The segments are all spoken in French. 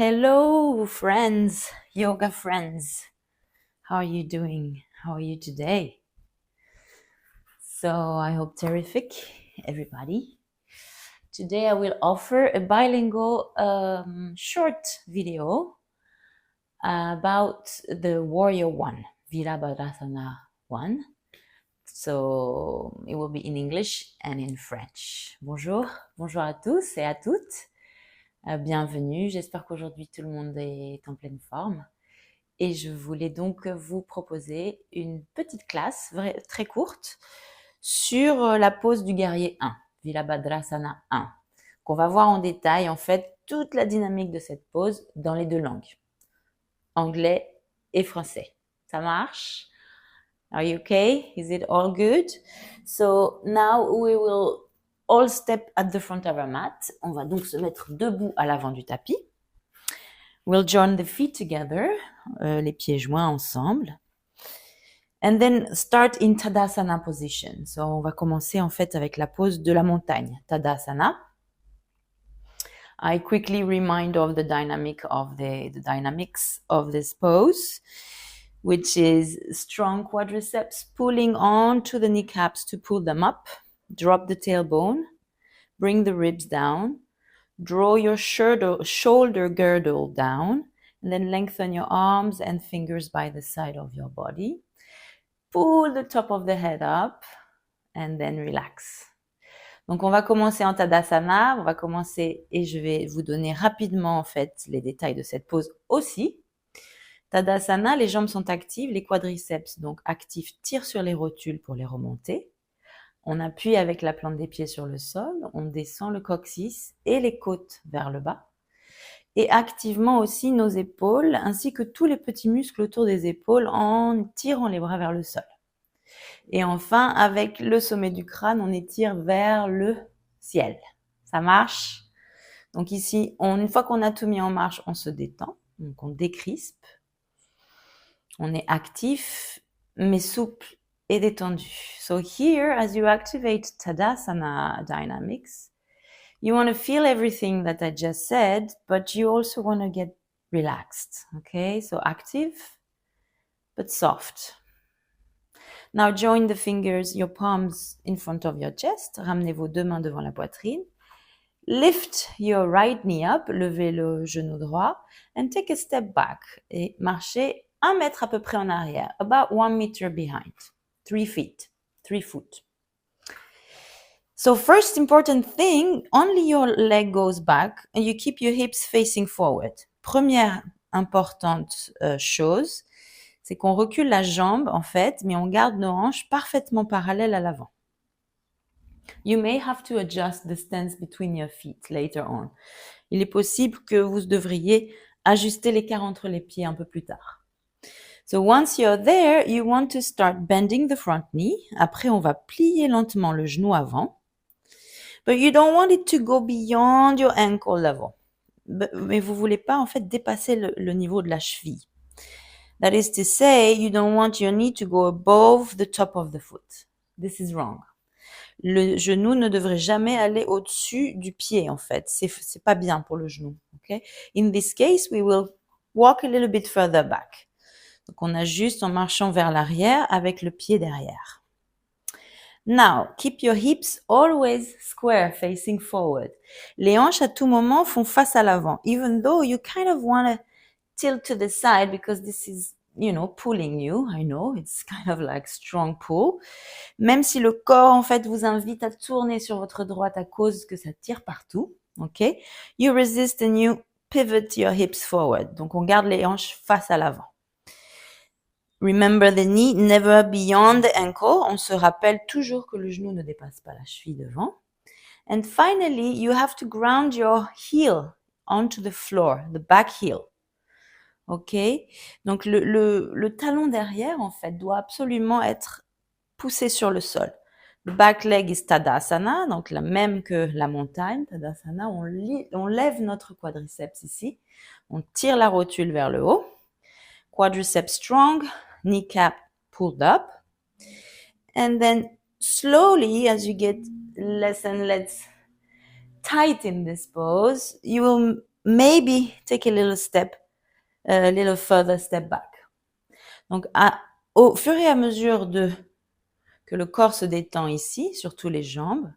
Hello, friends, yoga friends. How are you doing? How are you today? So, I hope terrific, everybody. Today, I will offer a bilingual short video about the Warrior One, Virabhadrasana One. So, it will be in English and in French. Bonjour, bonjour à tous et à toutes. Bienvenue, j'espère qu'aujourd'hui tout le monde est en pleine forme. Et je voulais donc vous proposer une petite classe très courte sur la pose du guerrier 1, Virabhadrasana 1, qu'on va voir en détail en fait toute la dynamique de cette pose dans les deux langues, anglais et français. Ça marche? Are you okay? Is it all good? So now we will all step at the front of our mat. On va donc se mettre debout à l'avant du tapis. We'll join the feet together, les pieds joints ensemble. And then start in Tadasana position. So, on va commencer en fait avec la pose de la montagne, Tadasana. I quickly remind of the dynamics of this pose, which is strong quadriceps pulling on to the kneecaps to pull them up, drop the tailbone, bring the ribs down, draw your shoulder girdle down, and then lengthen your arms and fingers by the side of your body. Pull the top of the head up, and then relax. Donc, on va commencer en Tadasana. On va commencer et je vais vous donner rapidement, en fait, les détails de cette pose aussi. Tadasana, les jambes sont actives, les quadriceps, donc actifs, tirent sur les rotules pour les remonter. On appuie avec la plante des pieds sur le sol, on descend le coccyx et les côtes vers le bas. Et activement aussi nos épaules, ainsi que tous les petits muscles autour des épaules en tirant les bras vers le sol. Et enfin, avec le sommet du crâne, on étire vers le ciel. Ça marche? Donc ici, une fois qu'on a tout mis en marche, on se détend, donc on décrispe. On est actif, mais souple et détendu. So here, as you activate Tadasana dynamics, you want to feel everything that I just said, but you also want to get relaxed. Okay, so active, but soft. Now join the fingers, your palms in front of your chest. Ramenez vos deux mains devant la poitrine. Lift your right knee up, levez le genou droit, and take a step back. Et marchez 1 mètre à peu près en arrière, about 1 meter behind, 3 feet, 3 foot. So first important thing, only your leg goes back and you keep your hips facing forward. Première importante chose, c'est qu'on recule la jambe en fait, mais on garde nos hanches parfaitement parallèles à l'avant. You may have to adjust the stance between your feet later on. Il est possible que vous devriez ajuster l'écart entre les pieds un peu plus tard. So once you're there, you want to start bending the front knee. Après, on va plier lentement le genou avant. But you don't want it to go beyond your ankle level. Mais vous voulez pas en fait dépasser le niveau de la cheville. That is to say, you don't want your knee to go above the top of the foot. This is wrong. Le genou ne devrait jamais aller au-dessus du pied, en fait. C'est pas bien pour le genou. Okay? In this case, we will walk a little bit further back. Donc, on ajuste en marchant vers l'arrière avec le pied derrière. Now, keep your hips always square, facing forward. Les hanches à tout moment font face à l'avant, even though you kind of want to tilt to the side because this is, pulling you. I know, it's kind of like strong pull. Même si le corps, en fait, vous invite à tourner sur votre droite à cause que ça tire partout. OK? You resist and you pivot your hips forward. Donc, on garde les hanches face à l'avant. Remember the knee never beyond the ankle. On se rappelle toujours que le genou ne dépasse pas la cheville devant. And finally, you have to ground your heel onto the floor, the back heel. OK? Donc, le talon derrière, en fait, doit absolument être poussé sur le sol. The back leg is Tadasana, donc la même que la montagne. Tadasana, on lève notre quadriceps ici. On tire la rotule vers le haut. Quadriceps strong, kneecap pulled up. And then slowly, as you get less and less tight in this pose, you will maybe take a little further step back. Donc, au fur et à mesure que le corps se détend ici, surtout les jambes,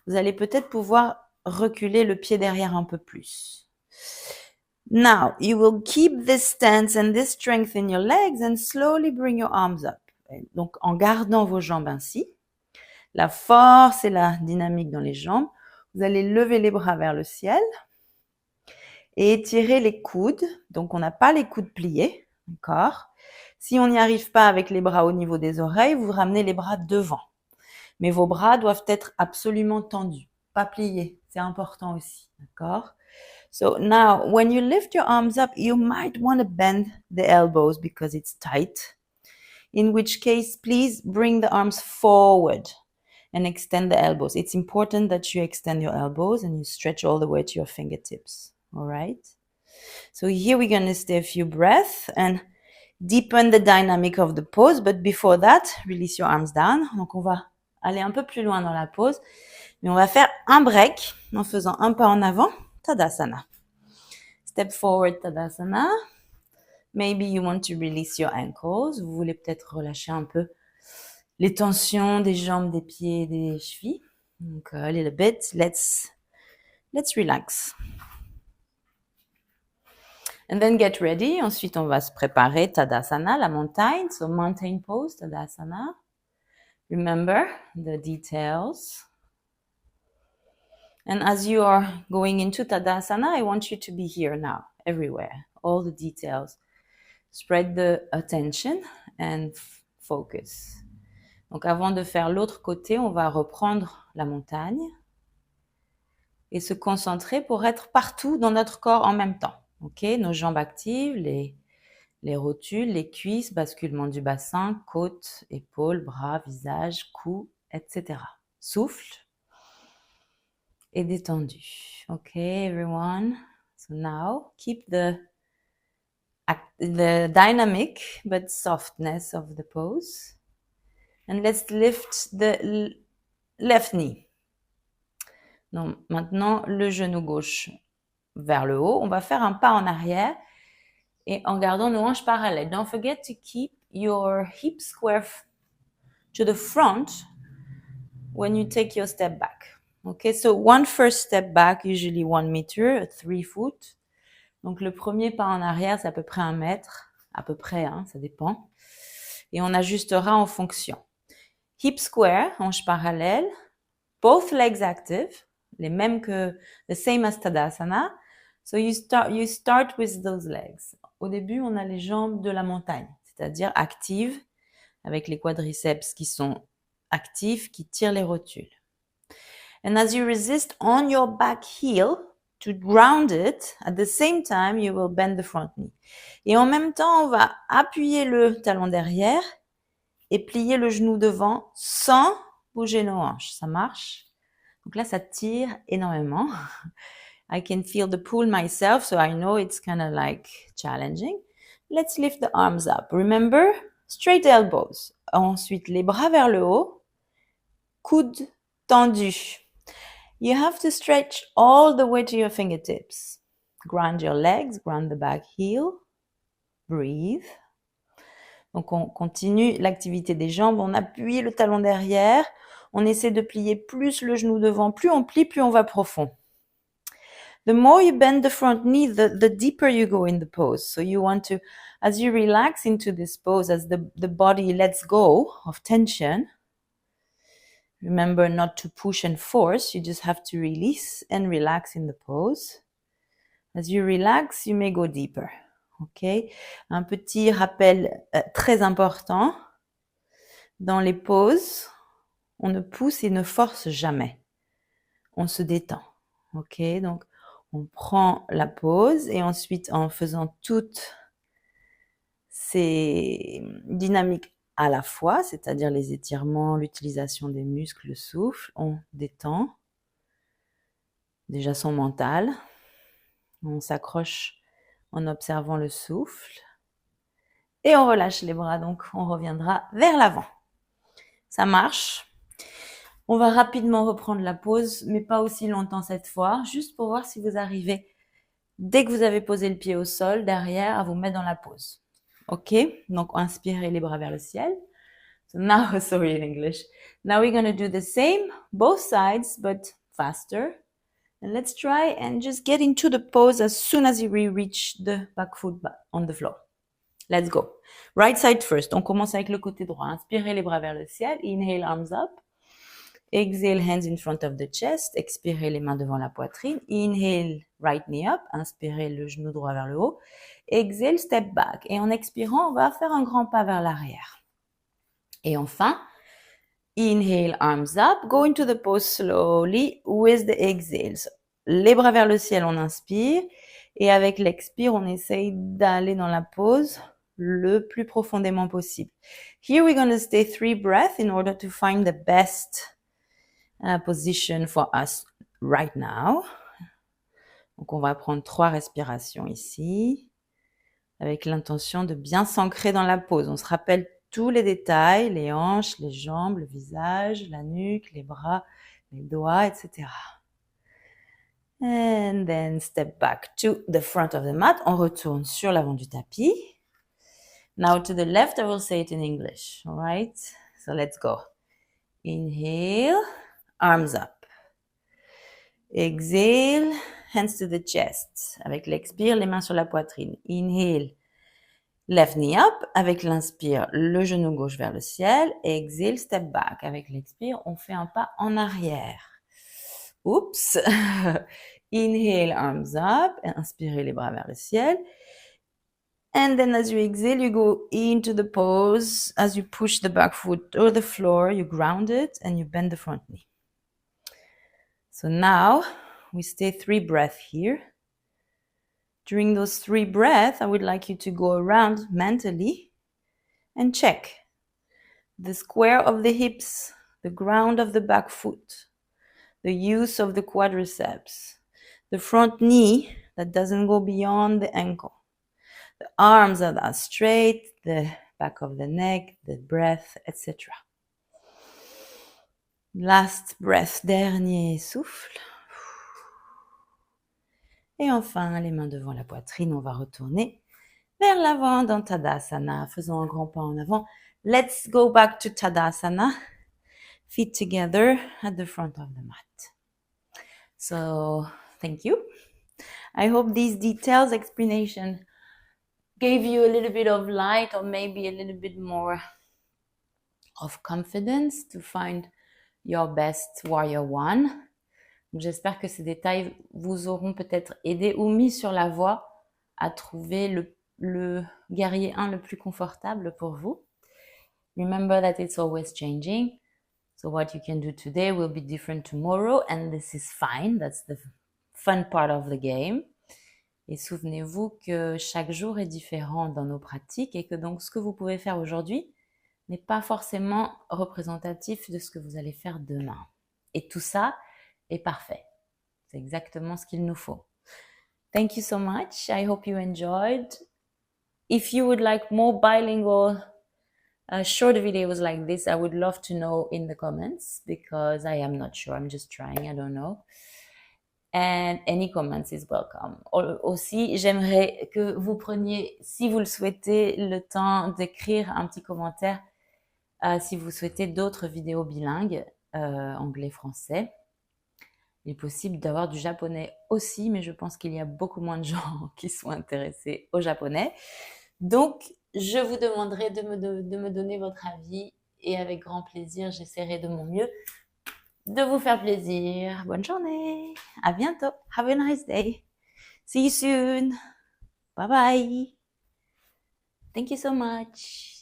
vous allez peut-être pouvoir reculer le pied derrière un peu plus. Now, you will keep this stance and this strength in your legs and slowly bring your arms up. Donc, en gardant vos jambes ainsi, la force et la dynamique dans les jambes, vous allez lever les bras vers le ciel et étirer les coudes. Donc, on n'a pas les coudes pliés, d'accord? Si on n'y arrive pas avec les bras au niveau des oreilles, vous ramenez les bras devant. Mais vos bras doivent être absolument tendus, pas pliés. C'est important aussi, d'accord? So now, when you lift your arms up, you might want to bend the elbows because it's tight. In which case, please bring the arms forward and extend the elbows. It's important that you extend your elbows and you stretch all the way to your fingertips. All right? So here we're going to stay a few breaths and deepen the dynamic of the pose. But before that, release your arms down. Donc, on va aller un peu plus loin dans la pose. Mais on va faire un break en faisant un pas en avant. Tadasana. Step forward, Tadasana. Maybe you want to release your ankles. Vous voulez peut-être relâcher un peu les tensions des jambes, des pieds, des chevilles. Donc, a little bit. Let's relax. And then get ready. Ensuite, on va se préparer Tadasana, la montagne. So, mountain pose, Tadasana. Remember the details. And as you are going into Tadasana, I want you to be here now, everywhere, all the details. Spread the attention and focus. Donc, avant de faire l'autre côté, on va reprendre la montagne et se concentrer pour être partout dans notre corps en même temps. Ok, nos jambes actives, les rotules, les cuisses, basculement du bassin, côtes, épaules, bras, visage, cou, etc. Souffle et détendu. Ok, everyone. So now keep the dynamic but softness of the pose. And let's lift the left knee. Donc, maintenant, le genou gauche vers le haut. On va faire un pas en arrière et en gardant nos hanches parallèles. Don't forget to keep your hips square to the front when you take your step back. Okay, so one first step back, usually 1 meter, 3 foot. Donc, le premier pas en arrière, c'est à peu près 1 mètre. À peu près, hein, ça dépend. Et on ajustera en fonction. Hip square, hanches parallèles. Both legs active. Les mêmes que, the same as Tadasana. So you start with those legs. Au début, on a les jambes de la montagne, c'est-à-dire actives, avec les quadriceps qui sont actifs, qui tirent les rotules. And as you resist on your back heel to ground it, at the same time, you will bend the front knee. Et en même temps, on va appuyer le talon derrière et plier le genou devant sans bouger nos hanches. Ça marche? Donc là, ça tire énormément. I can feel the pull myself, so I know it's kind of like challenging. Let's lift the arms up. Remember, straight elbows. Ensuite, les bras vers le haut. Coudes tendus. You have to stretch all the way to your fingertips. Ground your legs, ground the back heel. Breathe. Donc, on continue l'activité des jambes. On appuie le talon derrière. On essaie de plier plus le genou devant. Plus on plie, plus on va profond. The more you bend the front knee, the deeper you go in the pose. So you want to, as you relax into this pose, as the body lets go of tension, remember not to push and force. You just have to release and relax in the pose. As you relax, you may go deeper. Ok? Un petit rappel très important. Dans les poses, on ne pousse et ne force jamais. On se détend. Ok? Donc, on prend la pose et ensuite, en faisant toutes ces dynamiques à la fois, c'est-à-dire les étirements, l'utilisation des muscles, le souffle, on détend déjà son mental. On s'accroche en observant le souffle et on relâche les bras, donc on reviendra vers l'avant. Ça marche. On va rapidement reprendre la pause, mais pas aussi longtemps cette fois, juste pour voir si vous arrivez Dès que vous avez posé le pied au sol, derrière, à vous mettre dans la pose. Ok? Donc, inspirez les bras vers le ciel. So now, sorry in English. Now we're going to do the same, both sides, but faster. And let's try and just get into the pose as soon as you reach the back foot on the floor. Let's go. Right side first. On commence avec le côté droit. Inspirez les bras vers le ciel. Inhale, arms up. Exhale, hands in front of the chest. Expirez les mains devant la poitrine. Inhale, right knee up. Inspirez le genou droit vers le haut. Exhale, step back. Et en expirant, on va faire un grand pas vers l'arrière. Et enfin, inhale, arms up. Go into the pose slowly with the exhales. Les bras vers le ciel, on inspire. Et avec l'expire, on essaye d'aller dans la pose le plus profondément possible. Here we're going to stay 3 breaths in order to find the best position for us right now. Donc on va prendre 3 respirations ici avec l'intention de bien s'ancrer dans la pose. On se rappelle tous les détails, les hanches, les jambes, le visage, la nuque, les bras, les doigts, etc. And then step back to the front of the mat. On retourne sur l'avant du tapis. Now to the left, I will say it in English. All right? So let's go. Inhale, arms up. Exhale, hands to the chest. Avec l'expire, les mains sur la poitrine. Inhale, left knee up. Avec l'inspire, le genou gauche vers le ciel. Exhale, step back. Avec l'expire, on fait un pas en arrière. Oups. Inhale, arms up. Inspirez les bras vers le ciel. And then as you exhale, you go into the pose. As you push the back foot or the floor, you ground it and you bend the front knee. So now we stay 3 breaths here. During those 3 breaths, I would like you to go around mentally and check the square of the hips, the ground of the back foot, the use of the quadriceps, the front knee that doesn't go beyond the ankle, the arms that are straight, the back of the neck, the breath, etc. Last breath, dernier souffle. Et enfin, les mains devant la poitrine, on va retourner vers l'avant dans Tadasana. Faisons un grand pas en avant. Let's go back to Tadasana. Feet together at the front of the mat. So, thank you. I hope these details explanation gave you a little bit of light or maybe a little bit more of confidence to find your best warrior one. J'espère que ces détails vous auront peut-être aidé ou mis sur la voie à trouver le guerrier 1 le plus confortable pour vous. Remember that it's always changing. So what you can do today will be different tomorrow and this is fine. That's the fun part of the game. Et souvenez-vous que chaque jour est différent dans nos pratiques et que donc ce que vous pouvez faire aujourd'hui n'est pas forcément représentatif de ce que vous allez faire demain. Et tout ça est parfait. C'est exactement ce qu'il nous faut. Thank you so much. I hope you enjoyed. If you would like more bilingual short videos like this, I would love to know in the comments because I am not sure. I'm just trying. I don't know. And any comments is welcome. Aussi, j'aimerais que vous preniez, si vous le souhaitez, le temps d'écrire un petit commentaire si vous souhaitez d'autres vidéos bilingues, anglais-français. Il est possible d'avoir du japonais aussi, mais je pense qu'il y a beaucoup moins de gens qui sont intéressés au japonais. Donc, je vous demanderai de me donner votre avis et avec grand plaisir, j'essaierai de mon mieux de vous faire plaisir. Bonne journée. À bientôt. Have a nice day. See you soon. Bye bye. Thank you so much.